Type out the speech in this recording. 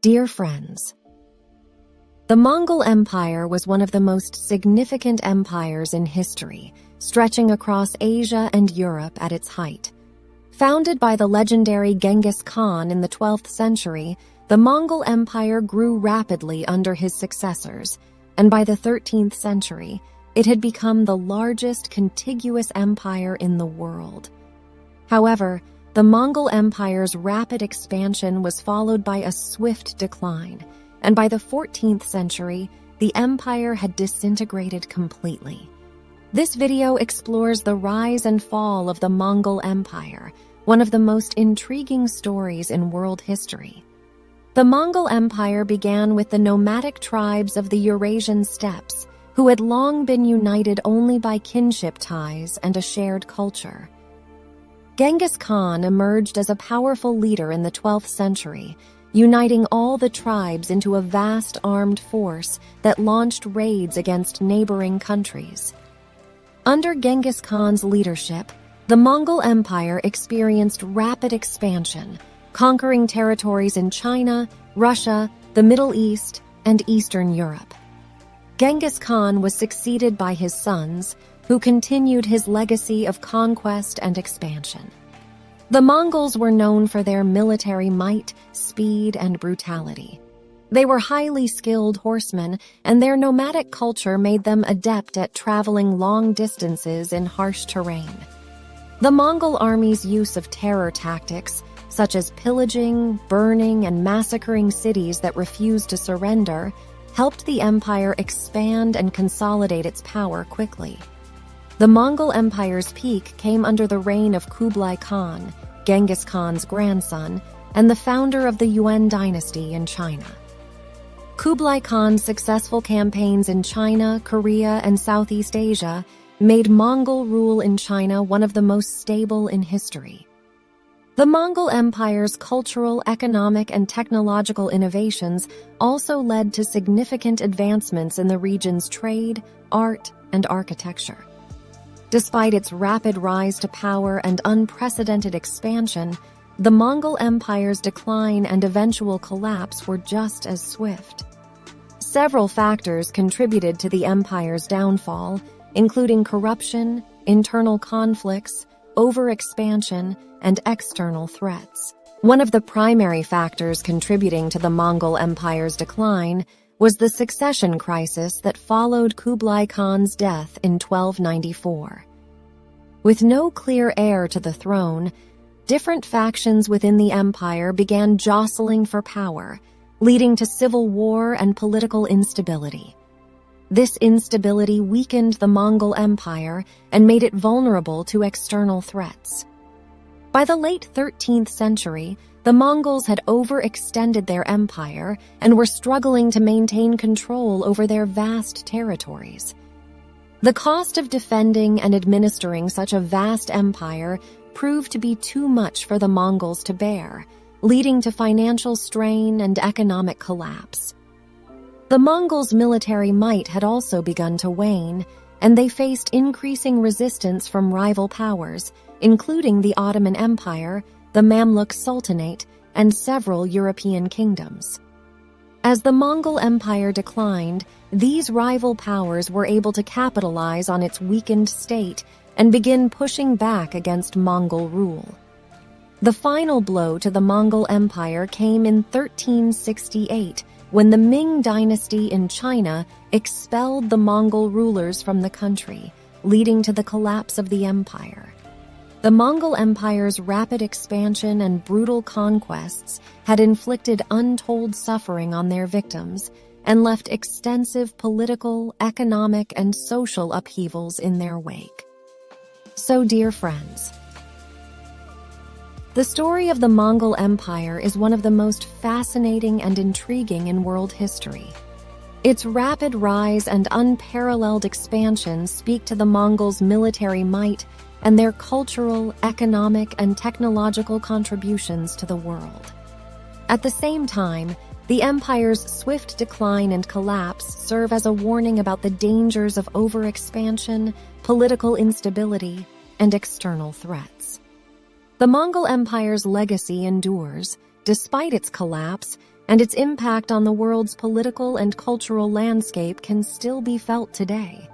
Dear friends, the Mongol Empire was one of the most significant empires in history, stretching across Asia and Europe at its height. Founded by the legendary Genghis Khan in the 12th century, the Mongol Empire grew rapidly under his successors, and by the 13th century, it had become the largest contiguous empire in the world. However, the Mongol Empire's rapid expansion was followed by a swift decline, and by the 14th century, the empire had disintegrated completely. This video explores the rise and fall of the Mongol Empire, one of the most intriguing stories in world history. The Mongol Empire began with the nomadic tribes of the Eurasian steppes, who had long been united only by kinship ties and a shared culture. Genghis Khan emerged as a powerful leader in the 12th century, uniting all the tribes into a vast armed force that launched raids against neighboring countries. Under Genghis Khan's leadership, the Mongol Empire experienced rapid expansion, conquering territories in China, Russia, the Middle East, and Eastern Europe. Genghis Khan was succeeded by his sons, who continued his legacy of conquest and expansion. The Mongols were known for their military might, speed, and brutality. They were highly skilled horsemen, and their nomadic culture made them adept at traveling long distances in harsh terrain. The Mongol army's use of terror tactics, such as pillaging, burning, and massacring cities that refused to surrender, helped the empire expand and consolidate its power quickly. The Mongol Empire's peak came under the reign of Kublai Khan, Genghis Khan's grandson, and the founder of the Yuan dynasty in China. Kublai Khan's successful campaigns in China, Korea, and Southeast Asia made Mongol rule in China one of the most stable in history. The Mongol Empire's cultural, economic, and technological innovations also led to significant advancements in the region's trade, art, and architecture. Despite its rapid rise to power and unprecedented expansion, the Mongol Empire's decline and eventual collapse were just as swift. Several factors contributed to the empire's downfall, including corruption, internal conflicts, overexpansion, and external threats. One of the primary factors contributing to the Mongol Empire's decline was the succession crisis that followed Kublai Khan's death in 1294. With no clear heir to the throne, different factions within the empire began jostling for power, leading to civil war and political instability. This instability weakened the Mongol Empire and made it vulnerable to external threats. By the late 13th century, the Mongols had overextended their empire and were struggling to maintain control over their vast territories. The cost of defending and administering such a vast empire proved to be too much for the Mongols to bear, leading to financial strain and economic collapse. The Mongols' military might had also begun to wane, and they faced increasing resistance from rival powers, including the Ottoman Empire, the Mamluk Sultanate, and several European kingdoms. As the Mongol Empire declined, these rival powers were able to capitalize on its weakened state and begin pushing back against Mongol rule. The final blow to the Mongol Empire came in 1368, when the Ming dynasty in China expelled the Mongol rulers from the country, leading to the collapse of the empire. The Mongol Empire's rapid expansion and brutal conquests had inflicted untold suffering on their victims and left extensive political, economic, and social upheavals in their wake. So, dear friends, the story of the Mongol Empire is one of the most fascinating and intriguing in world history. Its rapid rise and unparalleled expansion speak to the Mongols' military might and their cultural, economic, and technological contributions to the world. At the same time, the empire's swift decline and collapse serve as a warning about the dangers of overexpansion, political instability, and external threats. The Mongol Empire's legacy endures, despite its collapse, and its impact on the world's political and cultural landscape can still be felt today.